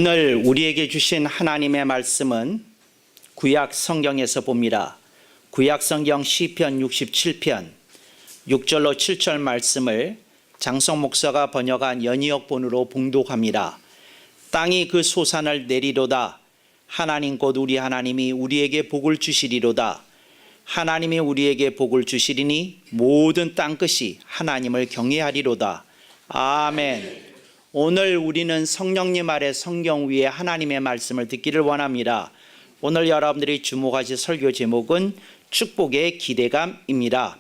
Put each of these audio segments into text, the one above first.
오늘 우리에게 주신 하나님의 말씀은 구약 성경에서 봅니다. 구약 성경 시편 67편 6절로 7절 말씀을 장성 목사가 번역한 연이역본으로 봉독합니다. 땅이 그 소산을 내리로다. 하나님 곧 우리 하나님이 우리에게 복을 주시리로다. 하나님이 우리에게 복을 주시리니 모든 땅끝이 하나님을 경외하리로다. 아멘. 오늘 우리는 성령님 아래 성경 위에 하나님의 말씀을 듣기를 원합니다. 오늘 여러분들이 주목하실 설교 제목은 축복의 기대감입니다.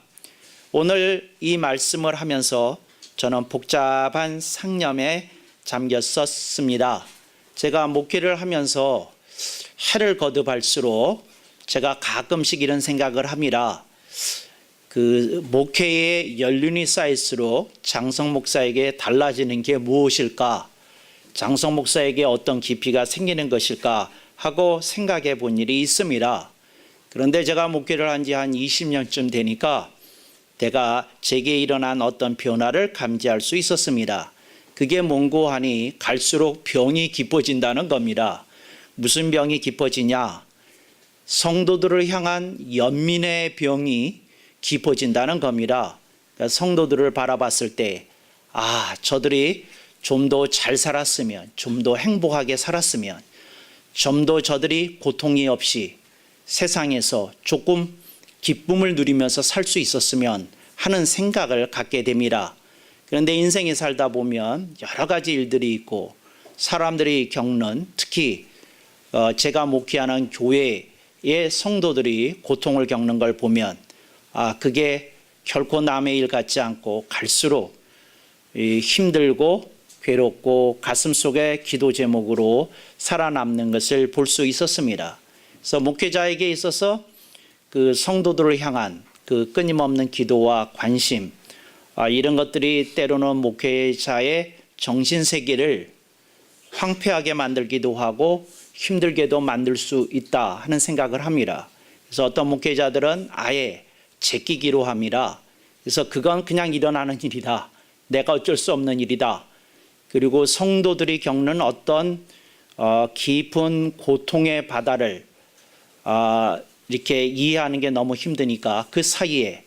오늘 이 말씀을 하면서 저는 복잡한 상념에 잠겼었습니다. 제가 목회를 하면서 해를 거듭할수록 제가 가끔씩 이런 생각을 합니다. 그 목회의 연륜이 쌓일수록 장성 목사에게 달라지는 게 무엇일까? 장성 목사에게 어떤 깊이가 생기는 것일까? 하고 생각해 본 일이 있습니다. 그런데 제가 목회를 한 지 한 20년쯤 되니까 제게 일어난 어떤 변화를 감지할 수 있었습니다. 그게 뭔고 하니 갈수록 병이 깊어진다는 겁니다. 무슨 병이 깊어지냐? 성도들을 향한 연민의 병이 깊어진다는 겁니다. 그러니까 성도들을 바라봤을 때 저들이 좀 더 잘 살았으면, 좀 더 행복하게 살았으면, 좀 더 저들이 고통이 없이 세상에서 조금 기쁨을 누리면서 살 수 있었으면 하는 생각을 갖게 됩니다. 그런데 인생에 살다 보면 여러 가지 일들이 있고 사람들이 겪는, 특히 제가 목회하는 교회의 성도들이 고통을 겪는 걸 보면 그게 결코 남의 일 같지 않고 갈수록 힘들고 괴롭고 가슴속에 기도 제목으로 살아남는 것을 볼 수 있었습니다. 그래서 목회자에게 있어서 그 성도들을 향한 그 끊임없는 기도와 관심, 이런 것들이 때로는 목회자의 정신세계를 황폐하게 만들기도 하고 힘들게도 만들 수 있다 하는 생각을 합니다. 그래서 어떤 목회자들은 아예 제끼기로 합니다. 그래서 그건 그냥 일어나는 일이다. 내가 어쩔 수 없는 일이다. 그리고 성도들이 겪는 어떤 깊은 고통의 바다를 이렇게 이해하는 게 너무 힘드니까 그 사이에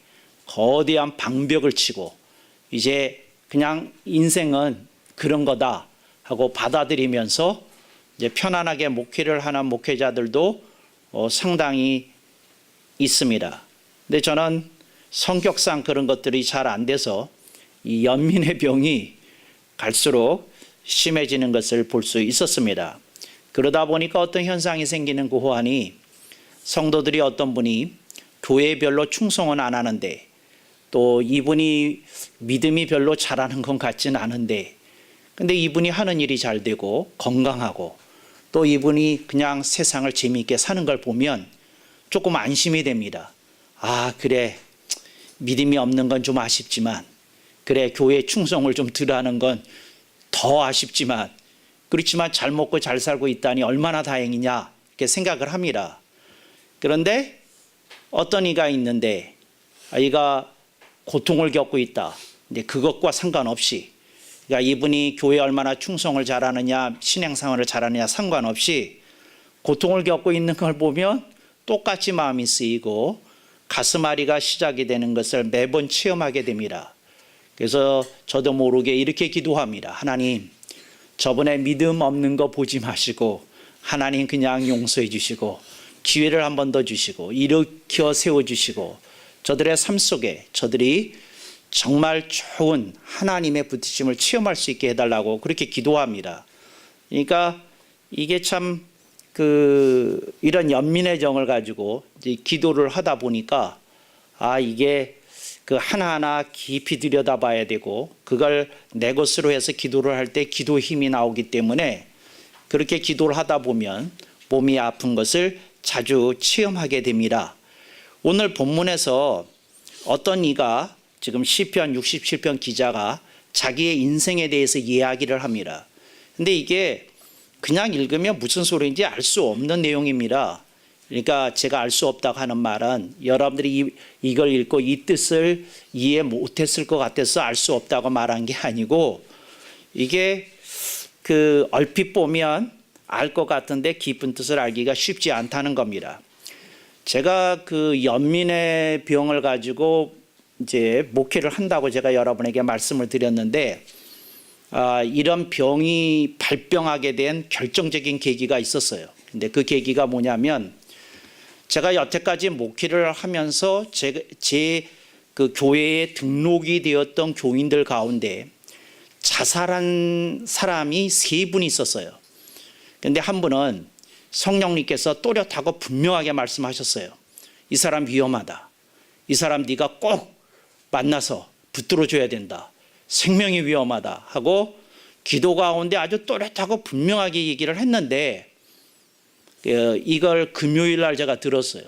거대한 방벽을 치고 이제 그냥 인생은 그런 거다 하고 받아들이면서 이제 편안하게 목회를 하는 목회자들도 상당히 있습니다. 근데 저는 성격상 그런 것들이 잘 안 돼서 이 연민의 병이 갈수록 심해지는 것을 볼 수 있었습니다. 그러다 보니까 어떤 현상이 생기는 고하니 성도들이 어떤 분이 교회에 별로 충성은 안 하는데 또 이분이 믿음이 별로 잘하는 것 같지는 않은데 근데 이분이 하는 일이 잘 되고 건강하고 또 이분이 그냥 세상을 재미있게 사는 걸 보면 조금 안심이 됩니다. 그래, 믿음이 없는 건 좀 아쉽지만, 그래, 교회에 충성을 좀 덜 하는 건 더 아쉽지만, 그렇지만 잘 먹고 잘 살고 있다니 얼마나 다행이냐 이렇게 생각을 합니다. 그런데 어떤 이가 있는데 이가 고통을 겪고 있다. 근데 그것과 상관없이, 그러니까 이분이 교회에 얼마나 충성을 잘하느냐, 신앙생활을 잘하느냐 상관없이 고통을 겪고 있는 걸 보면 똑같이 마음이 쓰이고 가슴앓이가 시작이 되는 것을 매번 체험하게 됩니다. 그래서 저도 모르게 이렇게 기도합니다. 하나님, 저번에 믿음 없는 거 보지 마시고 하나님 그냥 용서해 주시고 기회를 한 번 더 주시고 일으켜 세워주시고 저들의 삶 속에 저들이 정말 좋은 하나님의 붙이심을 체험할 수 있게 해달라고 그렇게 기도합니다. 그러니까 이게 참 이런 연민의 정을 가지고 이제 기도를 하다 보니까 이게 그 하나하나 깊이 들여다봐야 되고 그걸 내 것으로 해서 기도를 할 때 기도 힘이 나오기 때문에 그렇게 기도를 하다 보면 몸이 아픈 것을 자주 체험하게 됩니다. 오늘 본문에서 어떤 이가 지금 시편 67편 기자가 자기의 인생에 대해서 이야기를 합니다. 근데 이게 그냥 읽으면 무슨 소리인지 알 수 없는 내용입니다. 그러니까 제가 알 수 없다고 하는 말은 여러분들이 이걸 읽고 이 뜻을 이해 못했을 것 같아서 알 수 없다고 말한 게 아니고 이게 얼핏 보면 알 것 같은데 깊은 뜻을 알기가 쉽지 않다는 겁니다. 제가 그 연민의 병을 가지고 이제 목회를 한다고 제가 여러분에게 말씀을 드렸는데, 이런 병이 발병하게 된 결정적인 계기가 있었어요. 근데 그 계기가 뭐냐면, 제가 여태까지 목회를 하면서 제 그 교회에 등록이 되었던 교인들 가운데 자살한 사람이 3분 있었어요. 근데 한 분은 성령님께서 또렷하고 분명하게 말씀하셨어요. 이 사람 위험하다. 이 사람 네가 꼭 만나서 붙들어 줘야 된다. 생명이 위험하다 하고 기도 가운데 아주 또렷하고 분명하게 얘기를 했는데, 이걸 금요일 날 제가 들었어요.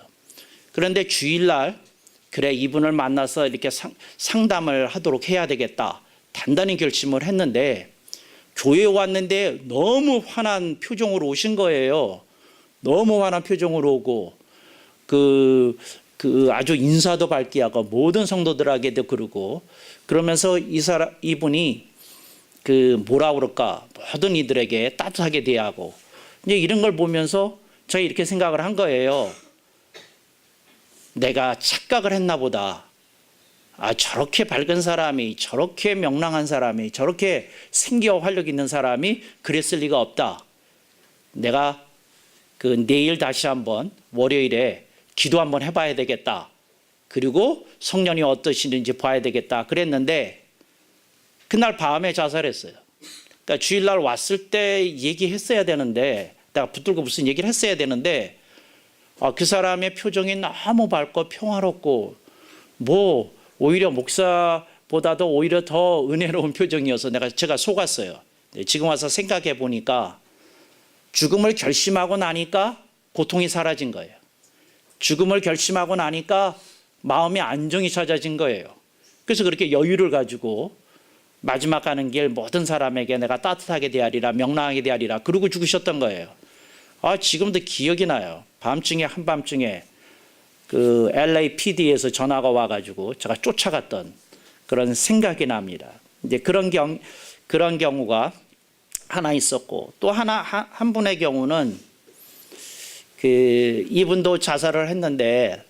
그런데 주일 날 그래, 이분을 만나서 이렇게 상담을 하도록 해야 되겠다 단단히 결심을 했는데, 교회에 왔는데 너무 화난 표정으로 오신 거예요. 너무 화난 표정으로 오고 아주 인사도 밝게 하고 모든 성도들에게도 그러고, 그러면서 이분이 뭐라 그럴까, 모든 이들에게 따뜻하게 대하고, 이제 이런 걸 보면서 제가 이렇게 생각을 한 거예요. 내가 착각을 했나 보다. 저렇게 밝은 사람이, 저렇게 명랑한 사람이, 저렇게 생기와 활력 있는 사람이 그랬을 리가 없다. 내가 내일 다시 한번 월요일에 기도 한번 해봐야 되겠다. 그리고 성령이 어떠시는지 봐야 되겠다. 그랬는데 그날 밤에 자살했어요. 그러니까 주일날 왔을 때 얘기했어야 되는데, 내가 붙들고 무슨 얘기를 했어야 되는데, 그 사람의 표정이 너무 밝고 평화롭고 오히려 목사보다도 오히려 더 은혜로운 표정이어서 제가 속았어요. 지금 와서 생각해 보니까 죽음을 결심하고 나니까 고통이 사라진 거예요. 죽음을 결심하고 나니까 마음의 안정이 찾아진 거예요. 그래서 그렇게 여유를 가지고 마지막 가는 길 모든 사람에게 내가 따뜻하게 대하리라, 명랑하게 대하리라, 그러고 죽으셨던 거예요. 지금도 기억이 나요. 밤중에, 한밤중에 LAPD에서 전화가 와가지고 제가 쫓아갔던 그런 생각이 납니다. 이제 그런 경우가 하나 있었고, 또 한 분의 경우는 이분도 자살을 했는데,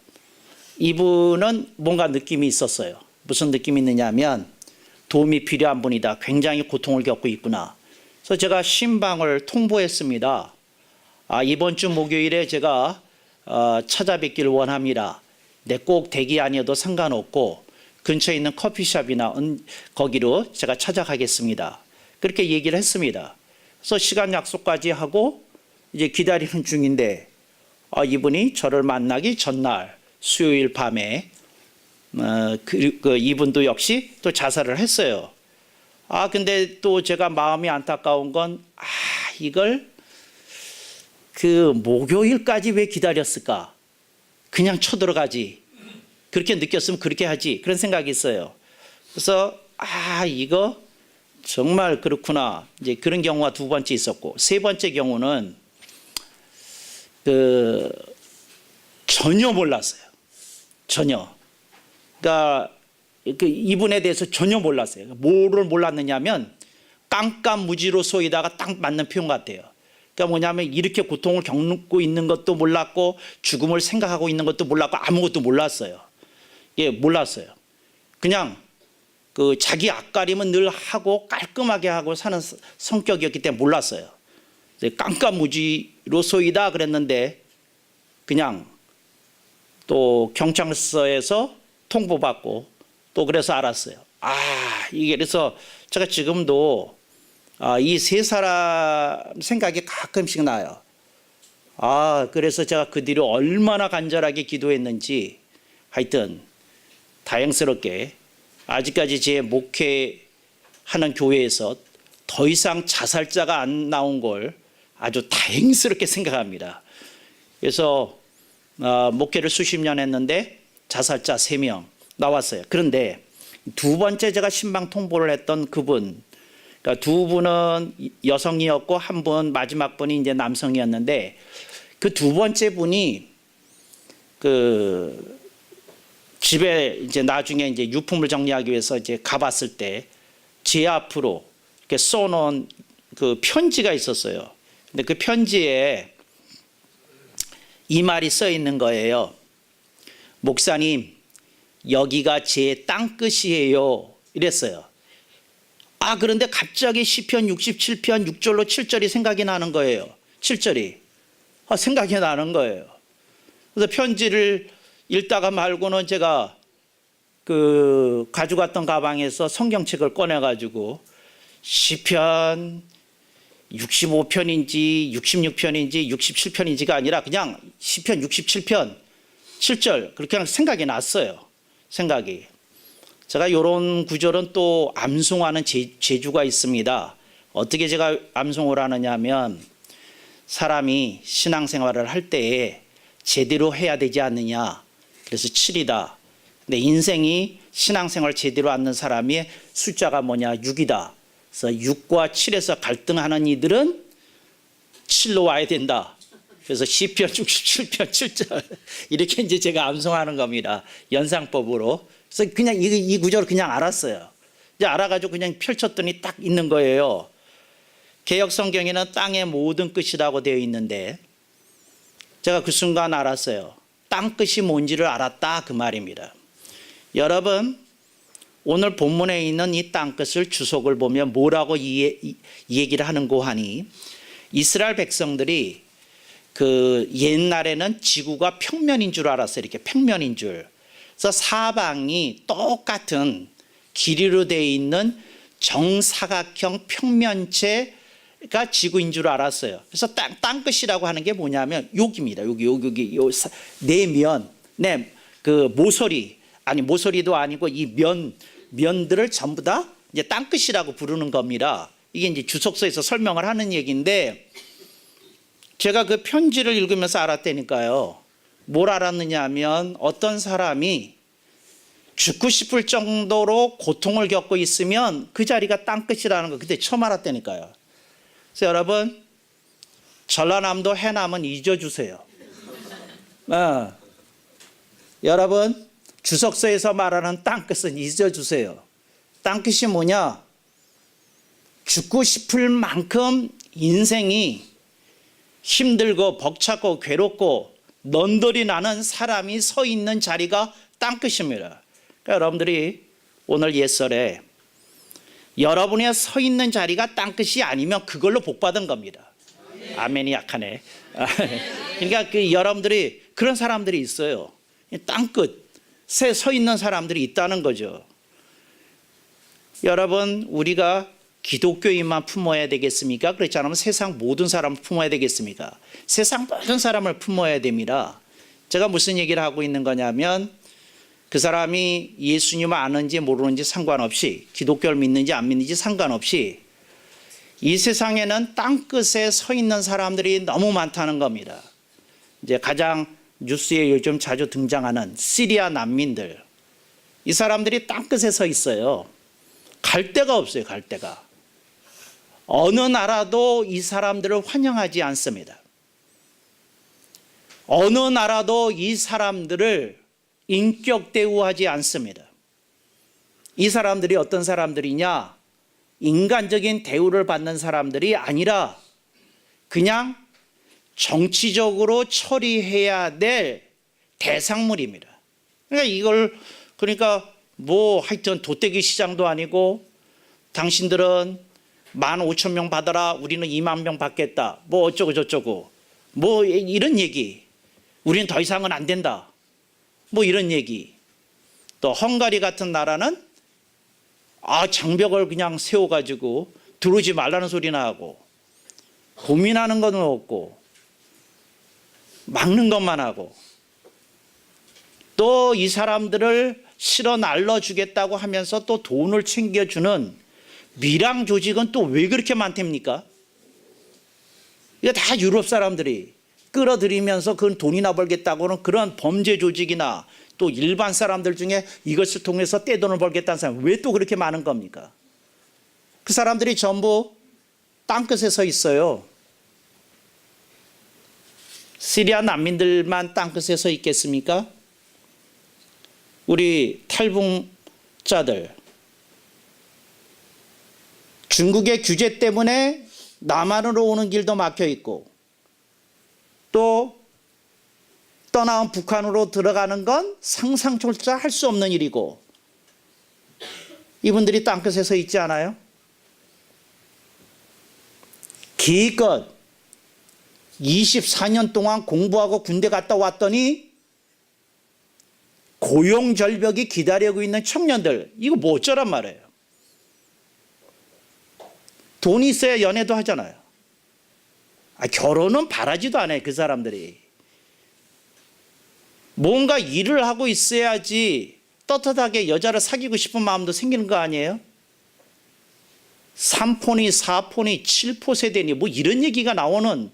이분은 뭔가 느낌이 있었어요. 무슨 느낌이 있느냐면, 도움이 필요한 분이다. 굉장히 고통을 겪고 있구나. 그래서 제가 신방을 통보했습니다. 이번 주 목요일에 제가 찾아뵙기를 원합니다. 꼭 댁이 아니어도 상관없고 근처에 있는 커피숍이나 거기로 제가 찾아가겠습니다. 그렇게 얘기를 했습니다. 그래서 시간 약속까지 하고 이제 기다리는 중인데, 이분이 저를 만나기 전날 수요일 밤에 이분도 역시 또 자살을 했어요. 근데 또 제가 마음이 안타까운 건 이걸 목요일까지 왜 기다렸을까? 그냥 쳐들어가지. 그렇게 느꼈으면 그렇게 하지. 그런 생각이 있어요. 그래서 이거 정말 그렇구나. 이제 그런 경우가 2번째 있었고, 3번째 경우는 전혀 몰랐어요. 전혀. 그러니까 이분에 대해서 전혀 몰랐어요. 뭐를 몰랐느냐면 깜깜무지로 쏘이다가 딱 맞는 표현 같아요. 그러니까 뭐냐면 이렇게 고통을 겪고 있는 것도 몰랐고 죽음을 생각하고 있는 것도 몰랐고 아무것도 몰랐어요. 몰랐어요. 그냥 자기 앞가림은 늘 하고 깔끔하게 하고 사는 성격이었기 때문에 몰랐어요. 깜깜무지로 쏘이다 그랬는데, 그냥 또 경찰서에서 통보받고 또 그래서 알았어요. 이게 그래서 제가 지금도 이 3사람 생각이 가끔씩 나요. 그래서 제가 그 뒤로 얼마나 간절하게 기도했는지, 하여튼 다행스럽게 아직까지 제 목회하는 교회에서 더 이상 자살자가 안 나온 걸 아주 다행스럽게 생각합니다. 그래서 목회를 수십 년 했는데 자살자 3명 나왔어요. 그런데 2번째 제가 신방 통보를 했던 그분, 그러니까 2분은 여성이었고 1분 마지막 분이 이제 남성이었는데, 그 2번째 분이 집에 이제 나중에 이제 유품을 정리하기 위해서 이제 가봤을 때 제 앞으로 이렇게 써놓은 편지가 있었어요. 근데 그 편지에 이 말이 써 있는 거예요. 목사님, 여기가 제 땅끝이에요. 이랬어요. 그런데 갑자기 시편 67편 6절로 7절이 생각이 나는 거예요. 7절이. 생각이 나는 거예요. 그래서 편지를 읽다가 말고는 제가 가져갔던 가방에서 성경책을 꺼내가지고 시편 65편인지 66편인지 67편인지가 아니라 그냥 시편 67편 7절 그렇게 그냥 생각이 났어요. 생각이. 제가 이런 구절은 또 암송하는 재주가 있습니다. 어떻게 제가 암송을 하느냐 하면 사람이 신앙생활을 할 때에 제대로 해야 되지 않느냐. 그래서 7이다. 근데 인생이 신앙생활 제대로 하는 사람의 숫자가 뭐냐? 6이다. 그래서 6과 7에서 갈등하는 이들은 7로 와야 된다. 그래서 시편 67편 7절 이렇게 이제 제가 암송하는 겁니다. 연상법으로. 그래서 그냥 이 구절을 그냥 알았어요. 이제 알아가지고 그냥 펼쳤더니 딱 있는 거예요. 개역 성경에는 땅의 모든 끝이라고 되어 있는데 제가 그 순간 알았어요. 땅 끝이 뭔지를 알았다 그 말입니다. 여러분, 오늘 본문에 있는 이 땅 끝을 주석을 보면 뭐라고 이 얘기를 하는고 하니 이스라엘 백성들이 옛날에는 지구가 평면인 줄 알았어요. 이렇게 평면인 줄. 그래서 사방이 똑같은 길이로 되어 있는 정사각형 평면체가 지구인 줄 알았어요. 그래서 땅끝이라고 하는 게 뭐냐면 여기입니다. 여기 내면, 모서리, 모서리도 아니고 이 면들을 전부 다 이제 땅끝이라고 부르는 겁니다. 이게 이제 주석서에서 설명을 하는 얘기인데 제가 그 편지를 읽으면서 알았다니까요. 뭘 알았느냐 하면 어떤 사람이 죽고 싶을 정도로 고통을 겪고 있으면 그 자리가 땅끝이라는 거 그때 처음 알았다니까요. 그래서 여러분, 전라남도 해남은 잊어주세요. 여러분, 주석서에서 말하는 땅끝은 잊어주세요. 땅끝이 뭐냐? 죽고 싶을 만큼 인생이 힘들고 벅차고 괴롭고 넌덜이 나는 사람이 서 있는 자리가 땅끝입니다. 그러니까 여러분들이 오늘 옛설에 여러분이 서 있는 자리가 땅끝이 아니면 그걸로 복받은 겁니다. 아멘이 약하네. 그러니까 여러분들이 그런 사람들이 있어요. 땅끝에 서 있는 사람들이 있다는 거죠. 여러분, 우리가 기독교인만 품어야 되겠습니까? 그렇지 않으면 세상 모든 사람을 품어야 되겠습니까? 세상 모든 사람을 품어야 됩니다. 제가 무슨 얘기를 하고 있는 거냐면 그 사람이 예수님을 아는지 모르는지 상관없이 기독교를 믿는지 안 믿는지 상관없이 이 세상에는 땅끝에 서 있는 사람들이 너무 많다는 겁니다. 이제 가장 뉴스에 요즘 자주 등장하는 시리아 난민들, 이 사람들이 땅끝에 서 있어요. 갈 데가 없어요. 갈 데가. 어느 나라도 이 사람들을 환영하지 않습니다. 어느 나라도 이 사람들을 인격 대우하지 않습니다. 이 사람들이 어떤 사람들이냐? 인간적인 대우를 받는 사람들이 아니라 그냥 정치적으로 처리해야 될 대상물입니다. 그러니까 하여튼 도떼기 시장도 아니고 당신들은 15,000명 받아라, 우리는 20,000명 받겠다, 어쩌고 저쩌고 이런 얘기, 우리는 더 이상은 안 된다, 이런 얘기. 또 헝가리 같은 나라는 장벽을 그냥 세워가지고 들어오지 말라는 소리나 하고 고민하는 건 없고 막는 것만 하고 또 이 사람들을 실어 날려주겠다고 하면서 또 돈을 챙겨주는 밀항 조직은 또 왜 그렇게 많답니까? 이거 다 유럽 사람들이 끌어들이면서 그건 돈이나 벌겠다고는 그런 범죄 조직이나 또 일반 사람들 중에 이것을 통해서 떼돈을 벌겠다는 사람 왜 또 그렇게 많은 겁니까? 그 사람들이 전부 땅끝에 서 있어요. 시리아 난민들만 땅끝에 서 있겠습니까? 우리 탈북자들, 중국의 규제 때문에 남한으로 오는 길도 막혀 있고 또 떠나온 북한으로 들어가는 건 상상조차 할 수 없는 일이고 이분들이 땅끝에 서 있지 않아요? 기껏 24년 동안 공부하고 군대 갔다 왔더니 고용절벽이 기다리고 있는 청년들, 이거 뭐 어쩌란 말이에요. 돈이 있어야 연애도 하잖아요. 결혼은 바라지도 않아요. 그 사람들이. 뭔가 일을 하고 있어야지 떳떳하게 여자를 사귀고 싶은 마음도 생기는 거 아니에요? 3포니 4포니 7포 세대니 뭐 이런 얘기가 나오는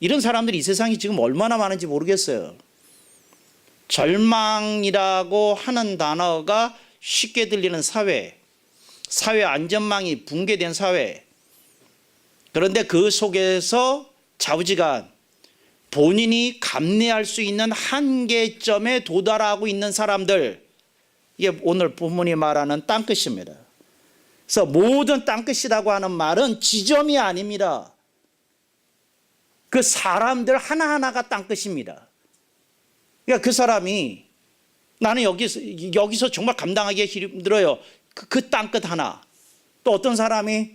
이런 사람들이 이 세상에 지금 얼마나 많은지 모르겠어요. 절망이라고 하는 단어가 쉽게 들리는 사회, 사회 안전망이 붕괴된 사회. 그런데 그 속에서 좌우지간 본인이 감내할 수 있는 한계점에 도달하고 있는 사람들, 이게 오늘 본문이 말하는 땅끝입니다. 그래서 모든 땅끝이라고 하는 말은 지점이 아닙니다. 그 사람들 하나하나가 땅끝입니다. 그러니까 그 사람이 나는 여기서 정말 감당하기 힘들어요. 그 땅끝 하나. 또 어떤 사람이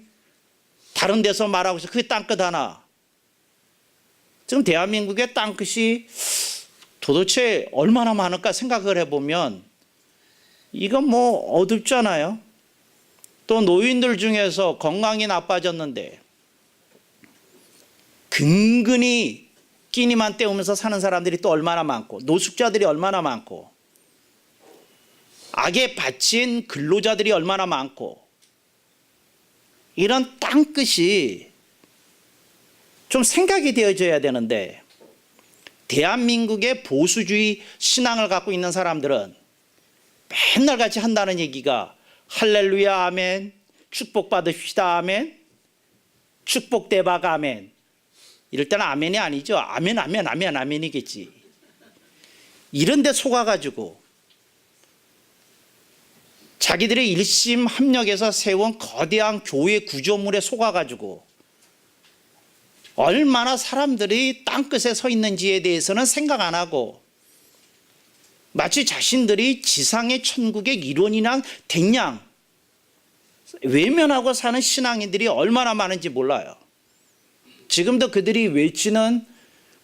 다른 데서 말하고 있어. 그 땅끝 하나. 지금 대한민국의 땅끝이 도대체 얼마나 많을까 생각을 해보면 이건 뭐 어둡잖아요. 또 노인들 중에서 건강이 나빠졌는데 근근히 끼니만 때우면서 사는 사람들이 또 얼마나 많고 노숙자들이 얼마나 많고 악에 바친 근로자들이 얼마나 많고 이런 땅끝이 좀 생각이 되어져야 되는데 대한민국의 보수주의 신앙을 갖고 있는 사람들은 맨날 같이 한다는 얘기가 할렐루야 아멘, 축복받으시다 아멘, 축복 대박 아멘. 이럴 때는 아멘이 아니죠. 아멘 아멘 아멘 아멘이겠지. 이런 데 속아가지고 자기들의 일심 합력에서 세운 거대한 교회 구조물에 속아가지고 얼마나 사람들이 땅끝에 서 있는지에 대해서는 생각 안 하고 마치 자신들이 지상의 천국의 일원이나 댕냥 외면하고 사는 신앙인들이 얼마나 많은지 몰라요. 지금도 그들이 외치는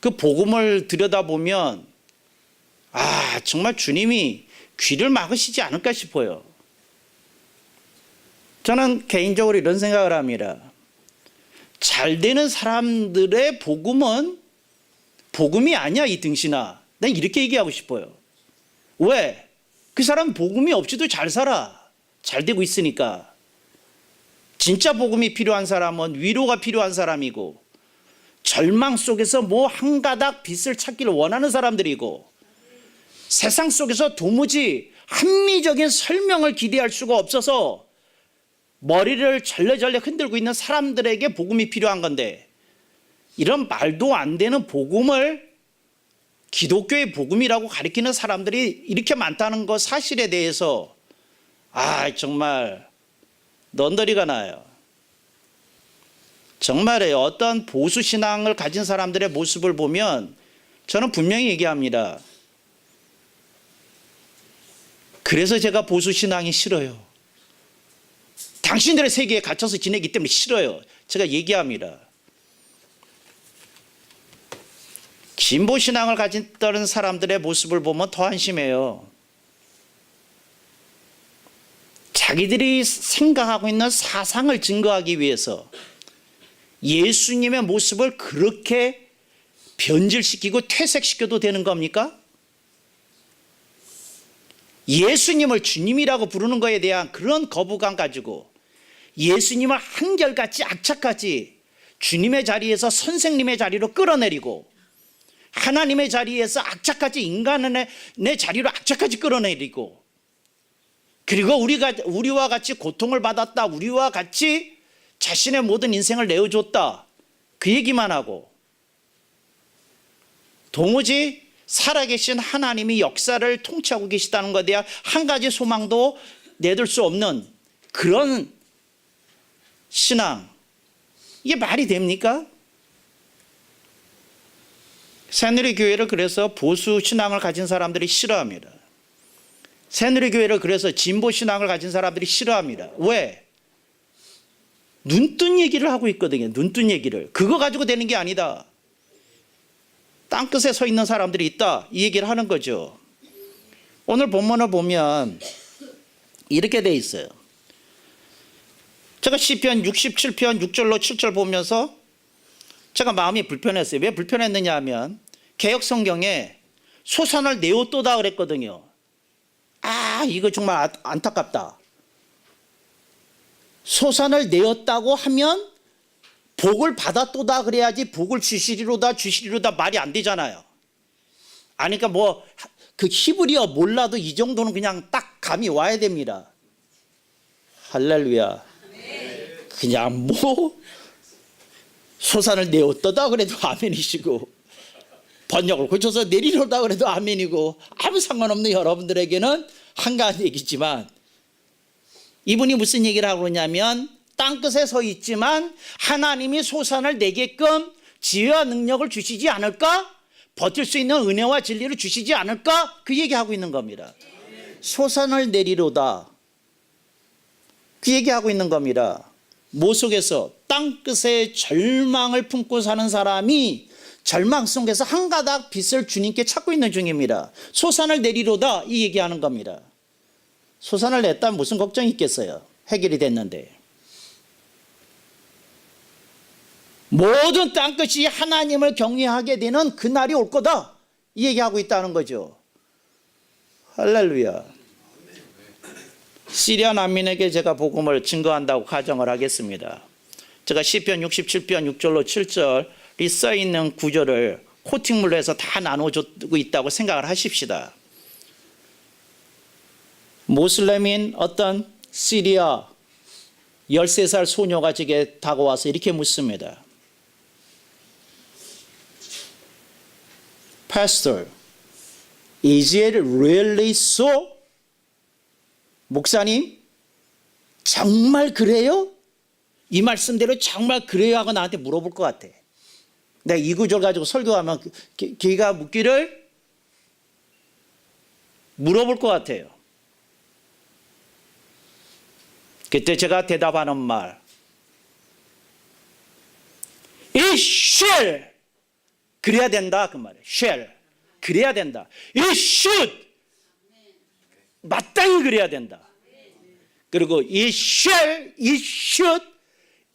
그 복음을 들여다보면 정말 주님이 귀를 막으시지 않을까 싶어요. 저는 개인적으로 이런 생각을 합니다. 잘 되는 사람들의 복음은 복음이 아니야 이 등신아. 난 이렇게 얘기하고 싶어요. 왜? 그 사람 복음이 없이도 잘 살아. 잘 되고 있으니까. 진짜 복음이 필요한 사람은 위로가 필요한 사람이고 절망 속에서 뭐 한 가닥 빛을 찾기를 원하는 사람들이고 세상 속에서 도무지 합리적인 설명을 기대할 수가 없어서 머리를 절레절레 흔들고 있는 사람들에게 복음이 필요한 건데 이런 말도 안 되는 복음을 기독교의 복음이라고 가리키는 사람들이 이렇게 많다는 것 사실에 대해서 정말 넌더리가 나요. 정말이에요. 어떤 보수 신앙을 가진 사람들의 모습을 보면 저는 분명히 얘기합니다. 그래서 제가 보수 신앙이 싫어요. 당신들의 세계에 갇혀서 지내기 때문에 싫어요. 제가 얘기합니다. 진보 신앙을 가진 사람들의 모습을 보면 더 한심해요. 자기들이 생각하고 있는 사상을 증거하기 위해서 예수님의 모습을 그렇게 변질시키고 퇴색시켜도 되는 겁니까? 예수님을 주님이라고 부르는 것에 대한 그런 거부감 가지고 예수님을 한결같이 악착같이 주님의 자리에서 선생님의 자리로 끌어내리고 하나님의 자리에서 악착같이 인간의 자리로 악착같이 끌어내리고 그리고 우리와 같이 고통을 받았다, 우리와 같이 자신의 모든 인생을 내어줬다, 그 얘기만 하고 도무지 살아계신 하나님이 역사를 통치하고 계시다는 것에 대한 한 가지 소망도 내둘 수 없는 그런 신앙, 이게 말이 됩니까? 새누리교회를 그래서 보수 신앙을 가진 사람들이 싫어합니다. 새누리교회를 그래서 진보 신앙을 가진 사람들이 싫어합니다. 왜? 눈뜬 얘기를 하고 있거든요. 눈뜬 얘기를. 그거 가지고 되는 게 아니다. 땅끝에 서 있는 사람들이 있다. 이 얘기를 하는 거죠. 오늘 본문을 보면 이렇게 돼 있어요. 제가 시편 67편 6절로 7절 보면서 제가 마음이 불편했어요. 왜 불편했느냐 하면 개역 성경에 소산을 내었도다 그랬거든요. 아, 이거 정말 안타깝다. 소산을 내었다고 하면 복을 받았도다 그래야지 복을 주시리로다 말이 안 되잖아요. 아니, 그러니까 뭐 그 히브리어 몰라도 이 정도는 그냥 딱 감이 와야 됩니다. 할렐루야. 그냥 뭐 소산을 내었도다 그래도 아멘이시고 번역을 고쳐서 내리로다 그래도 아멘이고 아무 상관없는 여러분들에게는 한가한 얘기지만 이분이 무슨 얘기를 하고 있냐면 땅끝에 서 있지만 하나님이 소산을 내게끔 지혜와 능력을 주시지 않을까? 버틸 수 있는 은혜와 진리를 주시지 않을까? 그 얘기하고 있는 겁니다. 소산을 내리로다. 그 얘기하고 있는 겁니다. 뭐 속에서? 땅끝에 절망을 품고 사는 사람이 절망 속에서 한 가닥 빛을 주님께 찾고 있는 중입니다. 소산을 내리로다 이 얘기하는 겁니다. 소산을 냈다면 무슨 걱정이 있겠어요? 해결이 됐는데. 모든 땅끝이 하나님을 경외하게 되는 그날이 올 거다 이 얘기하고 있다는 거죠. 할렐루야. 시리아 난민에게 제가 복음을 증거한다고 가정을 하겠습니다. 제가 시편 67편 6절로 7절이 써있는 구절을 코팅물로 해서 다 나눠주고 있다고 생각을 하십시다. 모슬렘인 어떤 시리아 13살 소녀가 제게 다가와서 이렇게 묻습니다. Pastor, is it really so? 목사님, 정말 그래요? 이 말씀대로 정말 그래요? 하고 나한테 물어볼 것 같아. 내가 이 구절 가지고 설교하면 걔가 묻기를 물어볼 것 같아요. 그때 제가 대답하는 말, It shall, 그래야 된다 그 말이에요. shall, 그래야 된다. It should, 마땅히 그래야 된다. 그리고 it shall, it should,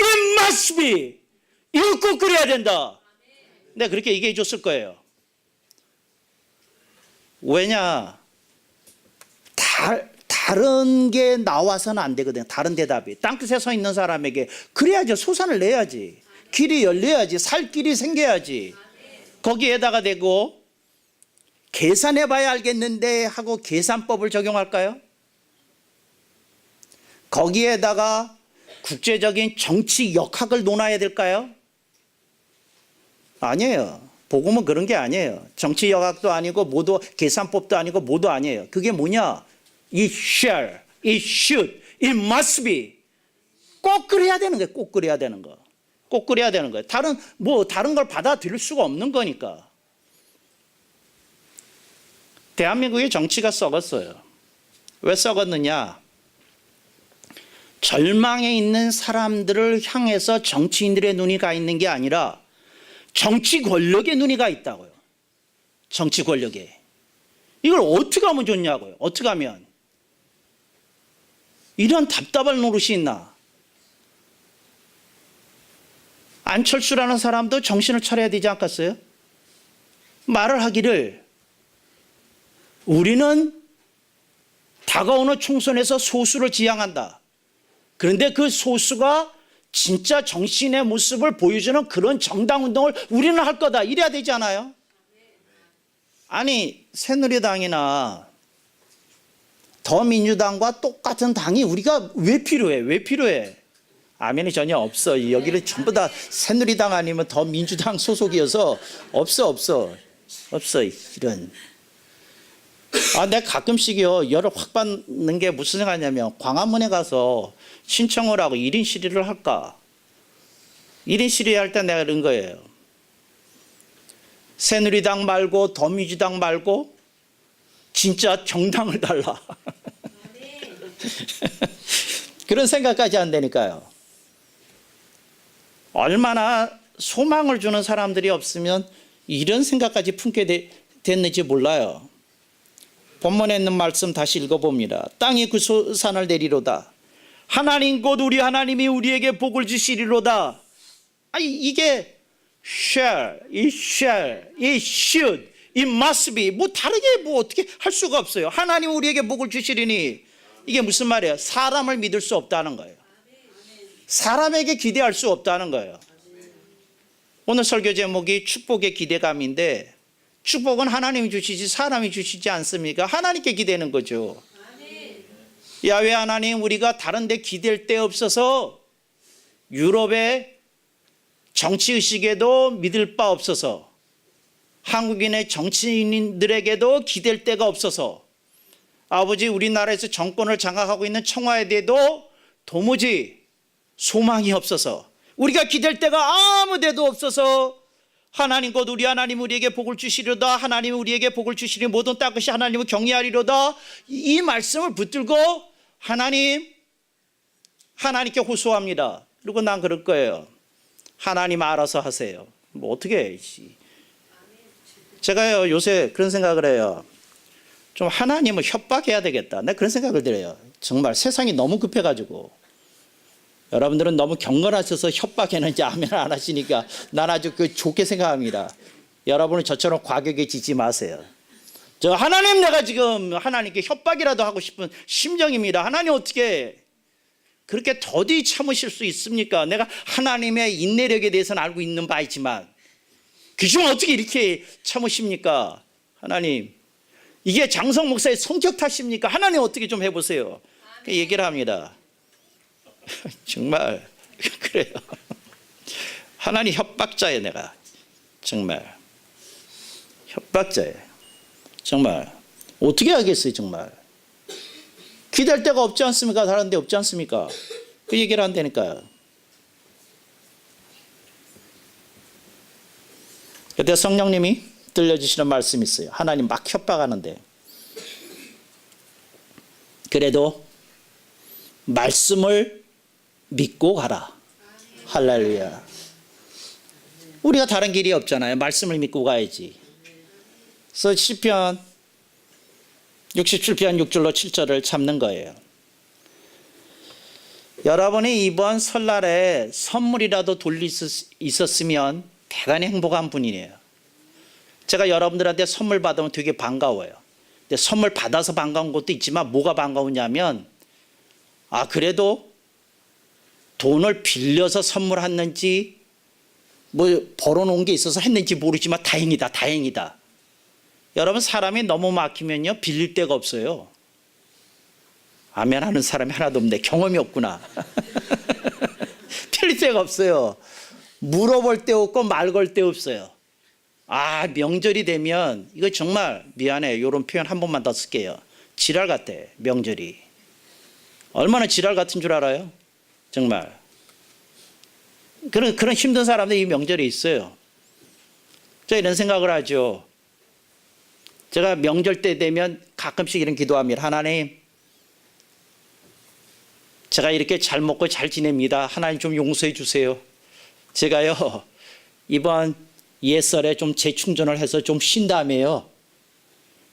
it must be, 이거 꼭 그래야 된다. 내가 그렇게 얘기해 줬을 거예요. 왜냐, 다른 게 나와서는 안 되거든요. 다른 대답이. 땅끝에 서 있는 사람에게 그래야지, 소산을 내야지, 길이 열려야지, 살 길이 생겨야지. 거기에다가 대고 계산해 봐야 알겠는데 하고 계산법을 적용할까요? 거기에다가 국제적인 정치 역학을 논해야 될까요? 아니에요. 복음은 그런 게 아니에요. 정치 역학도 아니고 모두 계산법도 아니고 모두 아니에요. 그게 뭐냐? It shall, it should, it must be. 꼭 그래야 되는 거예요. 꼭 그래야 되는 거. 꼭 그래야 되는 거예요. 다른 걸 받아들일 수가 없는 거니까. 대한민국의 정치가 썩었어요. 왜 썩었느냐? 절망에 있는 사람들을 향해서 정치인들의 눈이 가 있는 게 아니라 정치 권력의 눈이 가 있다고요. 정치 권력에. 이걸 어떻게 하면 좋냐고요. 어떻게 하면. 이런 답답할 노릇이 있나? 안철수라는 사람도 정신을 차려야 되지 않겠어요? 말을 하기를 우리는 다가오는 총선에서 소수를 지향한다. 그런데 그 소수가 진짜 정신의 모습을 보여주는 그런 정당운동을 우리는 할 거다. 이래야 되지 않아요? 아니, 새누리당이나 더민주당과 똑같은 당이 우리가 왜 필요해? 왜 필요해? 아멘이 전혀 없어. 여기는 전부 다 새누리당 아니면 더민주당 소속이어서 없어. 이런. 내가 가끔씩요, 열을 확 받는 게 무슨 생각이냐면 광화문에 가서 신청을 하고 1인 시위를 할까? 1인 시위할 때 내가 그런 거예요. 새누리당 말고 더민주당 말고 진짜 정당을 달라. 그런 생각까지 한다니까요. 얼마나 소망을 주는 사람들이 없으면 이런 생각까지 품게 됐는지 몰라요. 본문에 있는 말씀 다시 읽어봅니다. 땅이 그 산을 내리로다. 하나님 곧 우리 하나님이 우리에게 복을 주시리로다. 아니 이게 shall, it should, it must be 뭐 다르게 뭐 어떻게 할 수가 없어요. 하나님 우리에게 복을 주시리니 이게 무슨 말이에요? 사람을 믿을 수 없다는 거예요. 사람에게 기대할 수 없다는 거예요. 오늘 설교 제목이 축복의 기대감인데 축복은 하나님이 주시지 사람이 주시지 않습니까? 하나님께 기대는 거죠. 야훼 하나님 우리가 다른 데 기댈 데 없어서 유럽의 정치의식에도 믿을 바 없어서 한국인의 정치인들에게도 기댈 데가 없어서 아버지 우리나라에서 정권을 장악하고 있는 청와에 대해도 도무지 소망이 없어서 우리가 기댈 데가 아무 데도 없어서 하나님 곧 우리 하나님 우리에게 복을 주시리로다. 하나님 우리에게 복을 주시리 모든 땅끝이 하나님을 경외하리로다. 이 말씀을 붙들고 하나님께 호소합니다. 그리고 난 그럴 거예요. 하나님 알아서 하세요. 뭐 어떻게 해. 제가요 요새 그런 생각을 해요. 좀 하나님을 협박해야 되겠다. 내가 그런 생각을 들어요. 정말 세상이 너무 급해가지고 여러분들은 너무 경건하셔서 협박했는지 아멘 안 하시니까 난 아주 좋게 생각합니다. 여러분은 저처럼 과격에 지지 마세요. 저 하나님 내가 지금 하나님께 협박이라도 하고 싶은 심정입니다. 하나님 어떻게 그렇게 더디 참으실 수 있습니까? 내가 하나님의 인내력에 대해서는 알고 있는 바이지만 그중 어떻게 이렇게 참으십니까? 하나님 이게 장성 목사의 성격 탓입니까? 하나님 어떻게 좀 해보세요. 그 얘기를 합니다. 정말 그래요. 하나님 협박자예요. 내가 정말 협박자예요. 정말 어떻게 하겠어요. 정말 기댈 데가 없지 않습니까? 다른 데 없지 않습니까? 그 얘기를 한다니까요. 그때 성령님이 들려주시는 말씀이 있어요. 하나님 막 협박하는데 그래도 말씀을 믿고 가라. 할렐루야. 우리가 다른 길이 없잖아요. 말씀을 믿고 가야지. 그래서 시편 67편 6절로 7절을 잡는 거예요. 여러분이 이번 설날에 선물이라도 돌릴 수 있었으면 대단히 행복한 분이에요. 제가 여러분들한테 선물 받으면 되게 반가워요. 근데 선물 받아서 반가운 것도 있지만 뭐가 반가우냐면 그래도 돈을 빌려서 선물했는지 뭐 벌어놓은 게 있어서 했는지 모르지만 다행이다. 다행이다. 여러분 사람이 너무 막히면요 빌릴 데가 없어요. 아멘 하는 사람이 하나도 없네. 경험이 없구나. 빌릴 데가 없어요. 물어볼 데 없고 말 걸 데 없어요. 명절이 되면 이거 정말 미안해. 이런 표현 한 번만 더 쓸게요. 지랄 같아. 명절이. 얼마나 지랄 같은 줄 알아요? 정말. 그런 힘든 사람들이 이 명절에 있어요. 제가 이런 생각을 하죠. 제가 명절 때 되면 가끔씩 이런 기도합니다. 하나님, 제가 이렇게 잘 먹고 잘 지냅니다. 하나님 좀 용서해 주세요. 제가요, 이번 예설에 좀 재충전을 해서 좀 쉰 다음에요.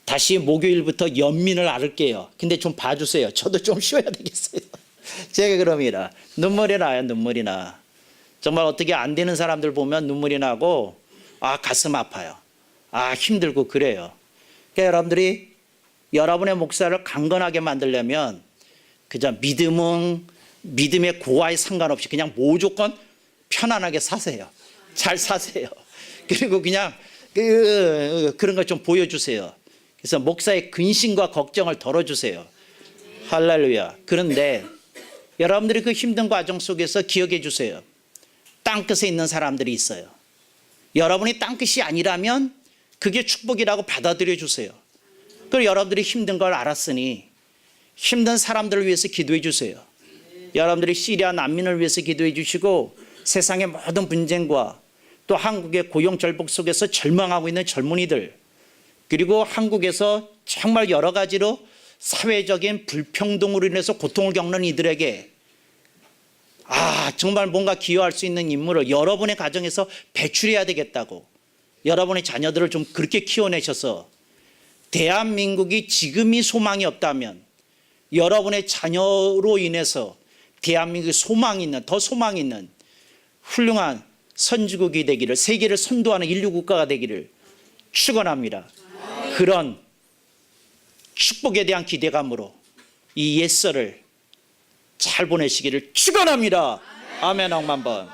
다시 목요일부터 연민을 앓을게요. 근데 좀 봐주세요. 저도 좀 쉬어야 되겠어요. 제가 그럽니다. 눈물이 나요. 눈물이 나. 정말 어떻게 안 되는 사람들 보면 눈물이 나고 가슴 아파요. 힘들고 그래요. 그러니까 여러분들이 여러분의 목사를 강건하게 만들려면 그저 믿음의 고하에 상관없이 그냥 무조건 편안하게 사세요. 잘 사세요. 그리고 그냥 그런 걸 좀 보여주세요. 그래서 목사의 근심과 걱정을 덜어주세요. 할렐루야. 그런데 여러분들이 그 힘든 과정 속에서 기억해 주세요. 땅끝에 있는 사람들이 있어요. 여러분이 땅끝이 아니라면 그게 축복이라고 받아들여 주세요. 그리고 여러분들이 힘든 걸 알았으니 힘든 사람들을 위해서 기도해 주세요. 여러분들이 시리아 난민을 위해서 기도해 주시고 세상의 모든 분쟁과 또 한국의 고용절복 속에서 절망하고 있는 젊은이들, 그리고 한국에서 정말 여러 가지로 사회적인 불평등으로 인해서 고통을 겪는 이들에게 정말 뭔가 기여할 수 있는 인물을 여러분의 가정에서 배출해야 되겠다고, 여러분의 자녀들을 좀 그렇게 키워내셔서 대한민국이 지금이 소망이 없다면 여러분의 자녀로 인해서 대한민국의 소망이 있는, 더 소망이 있는 훌륭한 선진국이 되기를, 세계를 선도하는 인류국가가 되기를 축원합니다. 그런 축복에 대한 기대감으로 이 옛설을 잘 보내시기를 축원합니다. 아멘. 억만 번.